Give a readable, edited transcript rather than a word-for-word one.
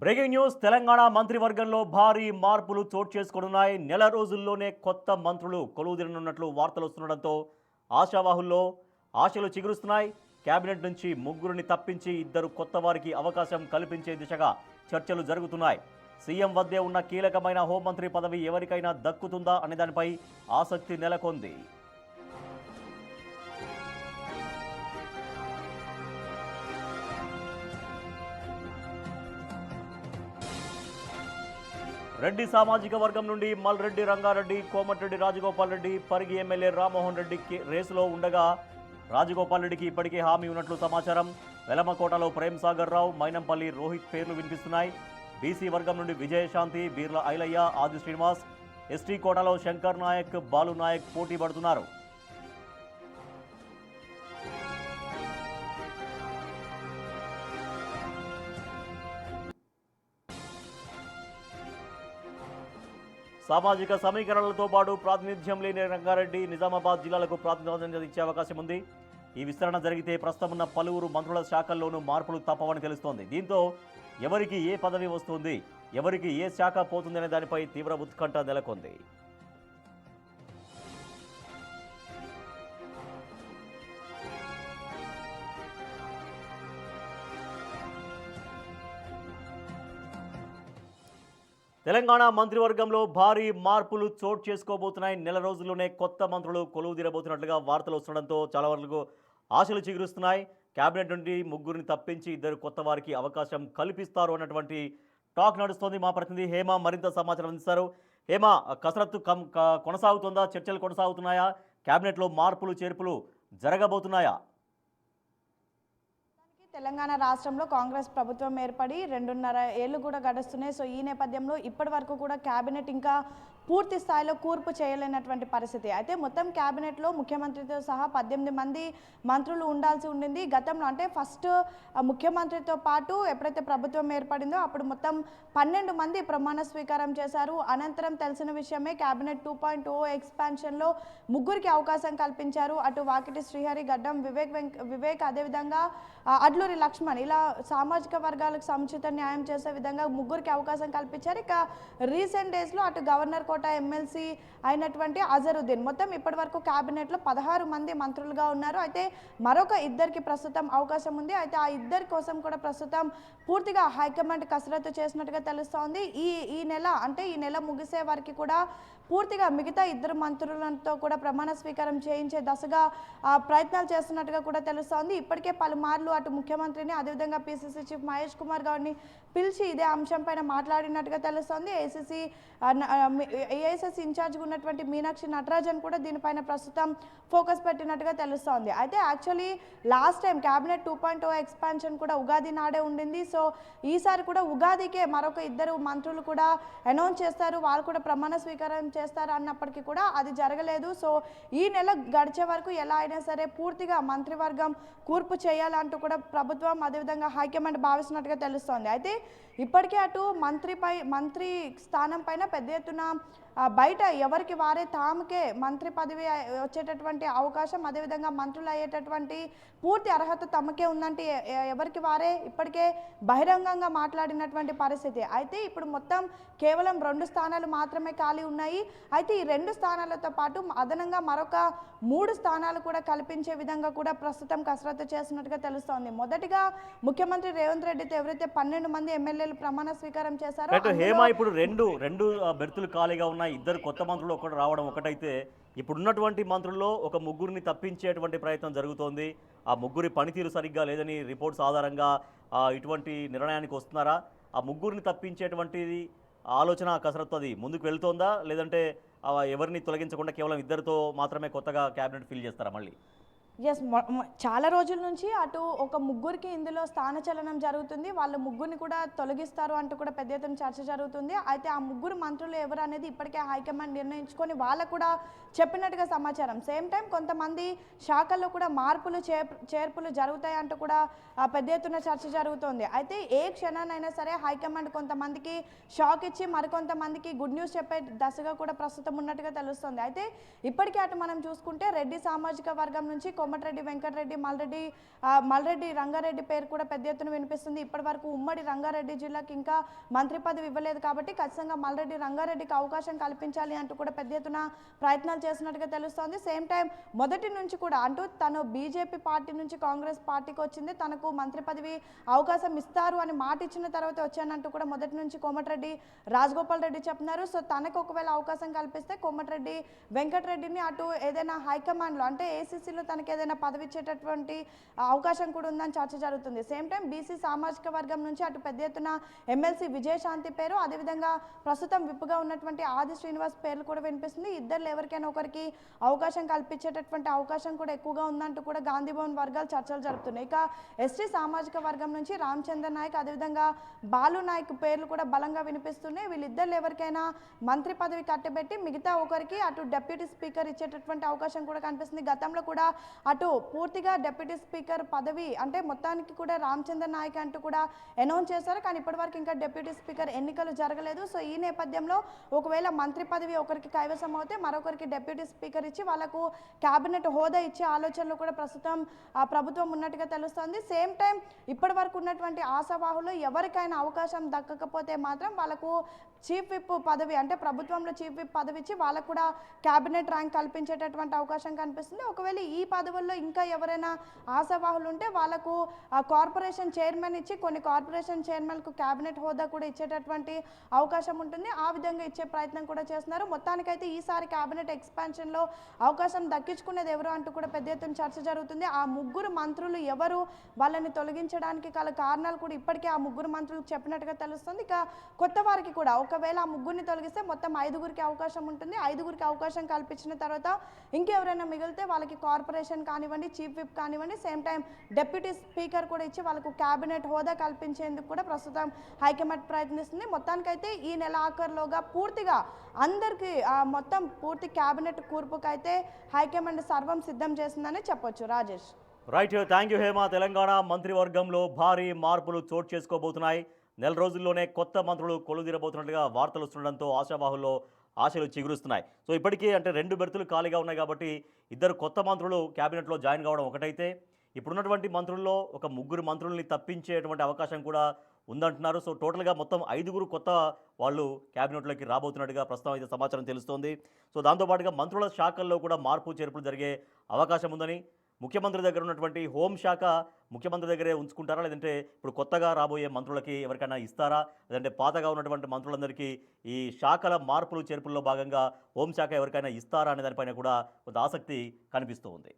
Breaking news Telangana మంత్రివర్గంలో భారీ మార్పులు చోటు చేసుకోనున్నాయి. నెల రోజుల్లోనే కొత్త మంత్రులు కొలువుదీరనున్నట్లు వార్తలు వస్తుండటంతో ఆశావాహుల్లో ఆశలు చిగురుస్తున్నాయి. కేబినెట్ నుంచి ముగ్గురిని తప్పించి ఇద్దరు కొత్త వారికి అవకాశం కల్పించే దిశగా చర్చలు జరుగుతున్నాయి. సీఎం వద్దే ఉన్న కీలకమైన హోంమంత్రి పదవి ఎవరికైనా దక్కుతుందా అనే దానిపై ఆసక్తి నెలకొంది. రెడ్డి సామాజిక వర్గం నుండి మల్రెడ్డి రంగారెడ్డి, కోమటిరెడ్డి రాజగోపాల్ రెడ్డి, పరిగి ఎమ్మెల్యే రామ్మోహన్ రెడ్డి రేసులో ఉండగా రాజగోపాల్ రెడ్డికి ఇప్పటికే హామీ ఉన్నట్లు సమాచారం. వెలమకోటలో ప్రేమ్ సాగర్ రావు, మైనంపల్లి రోహిత్ పేర్లు వినిపిస్తున్నాయి. బీసీ వర్గం నుండి విజయశాంతి, బీర్ల ఐలయ్య, ఆది శ్రీనివాస్, ఎస్టీ కోటలో శంకర్ నాయక్, బాలు నాయక్ పోటీ పడుతున్నారు. సామాజిక సమీకరణలతో పాటు ప్రాతినిధ్యం లేని రంగారెడ్డి, నిజామాబాద్ జిల్లాలకు ప్రాతినిధ్యం ఇచ్చే అవకాశం ఉంది. ఈ విస్తరణ జరిగితే ప్రస్తుతం ఉన్న పలువురు మంత్రుల శాఖల్లోనూ మార్పులు తప్పవని తెలుస్తోంది. దీంతో ఎవరికి ఏ పదవి వస్తుంది, ఎవరికి ఏ శాఖ పోతుందనే దానిపై తీవ్ర ఉత్కంఠ నెలకొంది. తెలంగాణ మంత్రివర్గంలో భారీ మార్పులు చోటు చేసుకోబోతున్నాయి. నెల రోజుల్లోనే కొత్త మంత్రులు కొలువుదీరబోతున్నట్లుగా వార్తలు వస్తుండడంతో చాలా వరకు ఆశలు చిగురుస్తున్నాయి. కేబినెట్ నుండి ముగ్గురిని తప్పించి ఇద్దరు కొత్త వారికి అవకాశం కల్పిస్తారు అన్నటువంటి టాక్ నడుస్తోంది. మా ప్రతినిధి హేమ మరింత సమాచారం అందిస్తారు. హేమ, కసరత్తు కొనసాగుతుందా? చర్చలు కొనసాగుతున్నాయా? కేబినెట్లో మార్పులు చేర్పులు జరగబోతున్నాయా? తెలంగాణ రాష్ట్రంలో కాంగ్రెస్ ప్రభుత్వం ఏర్పడి 2.5 ఏళ్ళు కూడా గడుస్తున్నాయి. సో ఈ నేపథ్యంలో ఇప్పటి వరకు కూడా కేబినెట్ ఇంకా పూర్తి స్థాయిలో కూర్పు చేయలేనటువంటి పరిస్థితి. అయితే మొత్తం కేబినెట్లో ముఖ్యమంత్రితో సహా 18 మంది మంత్రులు ఉండాల్సి ఉండింది. గతంలో అంటే ఫస్ట్ ముఖ్యమంత్రితో పాటు ఎప్పుడైతే ప్రభుత్వం ఏర్పడిందో అప్పుడు మొత్తం 12 మంది ప్రమాణ స్వీకారం చేశారు. అనంతరం తెలిసిన విషయమే కేబినెట్ 2.0 ఎక్స్పాన్షన్లో ముగ్గురికి అవకాశం కల్పించారు. అటు వాకిటి శ్రీహరి, గడ్డం వివేక్ అదేవిధంగా అడ్లూరి లక్ష్మణ్, ఇలా సామాజిక వర్గాలకు సముచిత న్యాయం చేసే విధంగా ముగ్గురికి అవకాశం కల్పించారు. ఇక రీసెంట్ డేస్లో అటు గవర్నర్ కోట ఎమ్మెల్సీ అయినటువంటి అజరుద్దీన్, మొత్తం ఇప్పటి వరకు కేబినెట్లో 16 మంది మంత్రులుగా ఉన్నారు. అయితే మరొక ఇద్దరికి ప్రస్తుతం అవకాశం ఉంది. అయితే ఆ ఇద్దరి కోసం కూడా ప్రస్తుతం పూర్తిగా హైకమాండ్ కసరత్తు చేసినట్టుగా తెలుస్తోంది. ఈ నెల ముగిసే వరకు కూడా పూర్తిగా మిగతా ఇద్దరు మంత్రులతో కూడా ప్రమాణ స్వీకారం చేయించే దశగా ప్రయత్నాలు చేస్తున్నట్టుగా కూడా తెలుస్తోంది. ఇప్పటికే పలుమార్లు అటు ముఖ్యమంత్రిని అదేవిధంగా పీసీసీ చీఫ్ మహేష్ కుమార్ గౌడ్ని పిలిచి ఇదే అంశంపైన మాట్లాడినట్టుగా తెలుస్తోంది. ఏఐసిసి ఇన్ఛార్జ్గా ఉన్నటువంటి మీనాక్షి నటరాజన్ కూడా దీనిపైన ప్రస్తుతం ఫోకస్ పెట్టినట్టుగా తెలుస్తోంది. అయితే actually last time cabinet 2.0 expansion కూడా ఉగాది నాడే ఉండింది. సో ఈసారి కూడా ఉగాదికే మరొక ఇద్దరు మంత్రులు కూడా అనౌన్స్ చేస్తారు, వాళ్ళు కూడా ప్రమాణ స్వీకారం చేస్తారు అన్నప్పటికీ కూడా అది జరగలేదు. సో ఈ నెల గడిచే వరకు ఎలా అయినా సరే పూర్తిగా మంత్రివర్గం కూర్పు చేయాలంటూ కూడా ప్రభుత్వం అదేవిధంగా హైకమాండ్ భావిస్తున్నట్టుగా తెలుస్తోంది. అయితే ఇప్పటికే అటు మంత్రి స్థానం పైన పెద్ద ఎత్తున బయట ఎవరికి వారే తాముకే మంత్రి పదవి వచ్చేటటువంటి అవకాశం, అదేవిధంగా మంత్రులు అయ్యేటటువంటి పూర్తి అర్హత తమకే ఉందంటే ఎవరికి వారే ఇప్పటికే బహిరంగంగా మాట్లాడినటువంటి పరిస్థితి. అయితే ఇప్పుడు మొత్తం కేవలం 2 స్థానాలు మాత్రమే ఖాళీ ఉన్నాయి. అయితే ఈ 2 స్థానాలతో పాటు అదనంగా మరొక 3 స్థానాలు కూడా కల్పించే విధంగా కూడా ప్రస్తుతం కసరత్తు చేస్తున్నట్టుగా తెలుస్తోంది. మొదటిగా ముఖ్యమంత్రి రేవంత్ రెడ్డితో ఎవరైతే 12 మంది ఎమ్మెల్యేలు ప్రమాణ స్వీకారం చేశారో ఇప్పుడు రెండు బెర్తులు ఖాళీగా ఉన్నాయి. ఇద్దరు కొత్త మంత్రులు ఒకటి రావడం ఒకటైతే, ఇప్పుడున్నటువంటి మంత్రుల్లో ఒక ముగ్గురిని తప్పించేటువంటి ప్రయత్నం జరుగుతోంది. ఆ ముగ్గురి పనితీరు సరిగ్గా లేదని రిపోర్ట్స్ ఆధారంగా ఇటువంటి నిర్ణయానికి వస్తున్నారా? ఆ ముగ్గురిని తప్పించేటువంటిది ఆలోచన కసరత్తు అది ముందుకు వెళ్తోందా, లేదంటే ఎవరిని తొలగించకుండా కేవలం ఇద్దరితో మాత్రమే కొత్తగా క్యాబినెట్ ఫిల్ చేస్తారా మళ్ళీ? ఎస్, చాలా రోజుల నుంచి అటు ఒక ముగ్గురికి ఇందులో స్థానచలనం జరుగుతుంది. వాళ్ళ ముగ్గురిని కూడా తొలగిస్తారు అంటూ కూడా పెద్ద ఎత్తున చర్చ జరుగుతుంది. అయితే ఆ ముగ్గురు మంత్రులు ఎవరు అనేది ఇప్పటికే హైకమాండ్ నిర్ణయించుకొని వాళ్ళకు కూడా చెప్పినట్టుగా సమాచారం. సేమ్ టైం కొంతమంది శాఖల్లో కూడా మార్పులు చేర్పులు జరుగుతాయి అంటూ కూడా పెద్ద ఎత్తున చర్చ జరుగుతోంది. అయితే ఏ క్షణానైనా సరే హైకమాండ్ కొంతమందికి షాక్ ఇచ్చి మరికొంతమందికి గుడ్ న్యూస్ చెప్పే దశగా కూడా ప్రస్తుతం ఉన్నట్టుగా తెలుస్తుంది. అయితే ఇప్పటికే అటు మనం చూసుకుంటే రెడ్డి సామాజిక వర్గం నుంచి కోమటిరెడ్డి వెంకటరెడ్డి, మల్రెడ్డి రంగారెడ్డి పేరు కూడా పెద్ద ఎత్తున వినిపిస్తుంది. ఇప్పటి వరకు ఉమ్మడి రంగారెడ్డి జిల్లాకి ఇంకా మంత్రి పదవి ఇవ్వలేదు కాబట్టి ఖచ్చితంగా మల్రెడ్డి రంగారెడ్డికి అవకాశం కల్పించాలి అంటూ కూడా పెద్ద ఎత్తున ప్రయత్నాలు చేస్తున్నట్టుగా తెలుస్తోంది. సేమ్ టైం మొదటి నుంచి కూడా అంటూ తను బీజేపీ పార్టీ నుంచి కాంగ్రెస్ పార్టీకి వచ్చింది, తనకు మంత్రి పదవి అవకాశం ఇస్తారు అని మాట ఇచ్చిన తర్వాత వచ్చానంటూ కూడా మొదటి నుంచి కోమటిరెడ్డి రాజగోపాల్ రెడ్డి చెప్తున్నారు. సో తనకు ఒకవేళ అవకాశం కల్పిస్తే కోమటిరెడ్డి వెంకటరెడ్డిని అటు ఏదైనా హైకమాండ్లో అంటే ఏసీసీలో తనకి ఏదైనా పదవి ఇచ్చేటటువంటి అవకాశం కూడా ఉందని చర్చ జరుగుతుంది. సేమ్ టైం బీసీ సామాజిక వర్గం నుంచి అటు పెద్ద ఎత్తున ఎమ్మెల్సీ విజయశాంతి పేరు, అదేవిధంగా ప్రస్తుతం విప్పుగా ఉన్నటువంటి ఆది శ్రీనివాస్ పేర్లు కూడా వినిపిస్తుంది. ఇద్దరు ఎవరికైనా ఒకరికి అవకాశం కల్పించేటటువంటి అవకాశం కూడా ఎక్కువగా ఉందంటూ కూడా గాంధీభవన్ వర్గాలు చర్చలు జరుపుతున్నాయి. ఇక ఎస్టీ సామాజిక వర్గం నుంచి రామచంద్ర నాయక్, అదేవిధంగా బాలు నాయక్ పేర్లు కూడా బలంగా వినిపిస్తున్నాయి. వీళ్ళిద్దరు ఎవరికైనా మంత్రి పదవి కట్టబెట్టి మిగతా ఒకరికి అటు డిప్యూటీ స్పీకర్ ఇచ్చేటటువంటి అవకాశం కూడా కనిపిస్తుంది. గతంలో కూడా అటు పూర్తిగా డిప్యూటీ స్పీకర్ పదవి అంటే మొత్తానికి కూడా రామచంద్ర నాయక్ అంటూ కూడా అనౌన్స్ చేశారు, కానీ ఇప్పటివరకు ఇంకా డిప్యూటీ స్పీకర్ ఎన్నికలు జరగలేదు. సో ఈ నేపథ్యంలో ఒకవేళ మంత్రి పదవి ఒకరికి కైవసం అవుతే మరొకరికి డిప్యూటీ స్పీకర్ ఇచ్చి వాళ్ళకు క్యాబినెట్ హోదా ఇచ్చే ఆలోచనలు కూడా ప్రస్తుతం ప్రభుత్వం ఉన్నట్టుగా తెలుస్తోంది. సేమ్ టైం ఇప్పటి వరకు ఉన్నటువంటి ఆశావాహులు ఎవరికైనా అవకాశం దక్కకపోతే మాత్రం వాళ్ళకు చీఫ్ విప్ పదవి అంటే ప్రభుత్వంలో చీఫ్ విప్ పదవి ఇచ్చి వాళ్ళకు కూడా క్యాబినెట్ ర్యాంక్ కల్పించేటటువంటి అవకాశం కనిపిస్తుంది. ఒకవేళ ఈ పదవుల్లో ఇంకా ఎవరైనా ఆశావాహులు ఉంటే వాళ్ళకు కార్పొరేషన్ చైర్మన్ ఇచ్చి కొన్ని కార్పొరేషన్ చైర్మన్కు క్యాబినెట్ హోదా కూడా ఇచ్చేటటువంటి అవకాశం ఉంటుంది. ఆ విధంగా ఇచ్చే ప్రయత్నం కూడా చేస్తున్నారు. మొత్తానికైతే ఈసారి క్యాబినెట్ ఎక్స్పాన్షన్లో అవకాశం దక్కించుకునేది ఎవరు అంటూ కూడా పెద్ద ఎత్తున చర్చ జరుగుతుంది. ఆ ముగ్గురు మంత్రులు ఎవరు, వాళ్ళని తొలగించడానికి గల కారణాలు కూడా ఇప్పటికే ఆ ముగ్గురు మంత్రులకు చెప్పినట్టుగా తెలుస్తుంది. ఇక కొత్త వారికి కూడా ఒకవేళ ఆ ముగ్గురిని తొలగిస్తే మొత్తం 5గురికి అవకాశం ఉంటుంది. 5గురికి అవకాశం కల్పించిన తర్వాత ఇంకెవరైనా మిగిలితే వాళ్ళకి కార్పొరేషన్ కానివ్వండి, చీఫ్ విప్ కానివ్వండి, సేమ్ టైం డిప్యూటీ స్పీకర్ కూడా ఇచ్చి వాళ్ళకు క్యాబినెట్ హోదా కల్పించేందుకు కూడా ప్రస్తుతం హైకమాండ్ ప్రయత్నిస్తుంది. మొత్తానికైతే ఈ నెల ఆఖరులోగా పూర్తిగా అందరికీ మొత్తం పూర్తి క్యాబినెట్ కూర్పుకైతే హైకమాండ్ సర్వం సిద్ధం చేసిందని చెప్పొచ్చు. Rajesh. Right, thank you Hema. Telangana మంత్రివర్గంలో భారీ మార్పులు చోటు చేసుకోబోతున్నాయి. నెల రోజుల్లోనే కొత్త మంత్రులు కొలుదీరబోతున్నట్టుగా వార్తలు వస్తుండడంతో ఆశావాహుల్లో ఆశలు చిగురుస్తున్నాయి. సో ఇప్పటికీ అంటే 2 బెర్తులు ఖాళీగా ఉన్నాయి కాబట్టి ఇద్దరు కొత్త మంత్రులు క్యాబినెట్లో జాయిన్ కావడం ఒకటైతే, ఇప్పుడున్నటువంటి మంత్రుల్లో ఒక 3 మంత్రుల్ని తప్పించేటువంటి అవకాశం కూడా ఉందంటున్నారు. సో టోటల్గా మొత్తం 5గురు కొత్త వాళ్ళు క్యాబినెట్లోకి రాబోతున్నట్టుగా ప్రస్తుతం అయితే సమాచారం తెలుస్తోంది. సో దాంతోపాటుగా మంత్రుల శాఖల్లో కూడా మార్పు చేర్పులు జరిగే అవకాశం ఉందని, ముఖ్యమంత్రి దగ్గర ఉన్నటువంటి హోంశాఖ ముఖ్యమంత్రి దగ్గరే ఉంచుకుంటారా, లేదంటే ఇప్పుడు కొత్తగా రాబోయే మంత్రులకి ఎవరికైనా ఇస్తారా, లేదంటే పాతగా ఉన్నటువంటి మంత్రులందరికీ ఈ శాఖల మార్పులు చేర్పుల్లో భాగంగా హోంశాఖ ఎవరికైనా ఇస్తారా అనే దానిపైన కూడా కొంత ఆసక్తి కనిపిస్తూ ఉంది.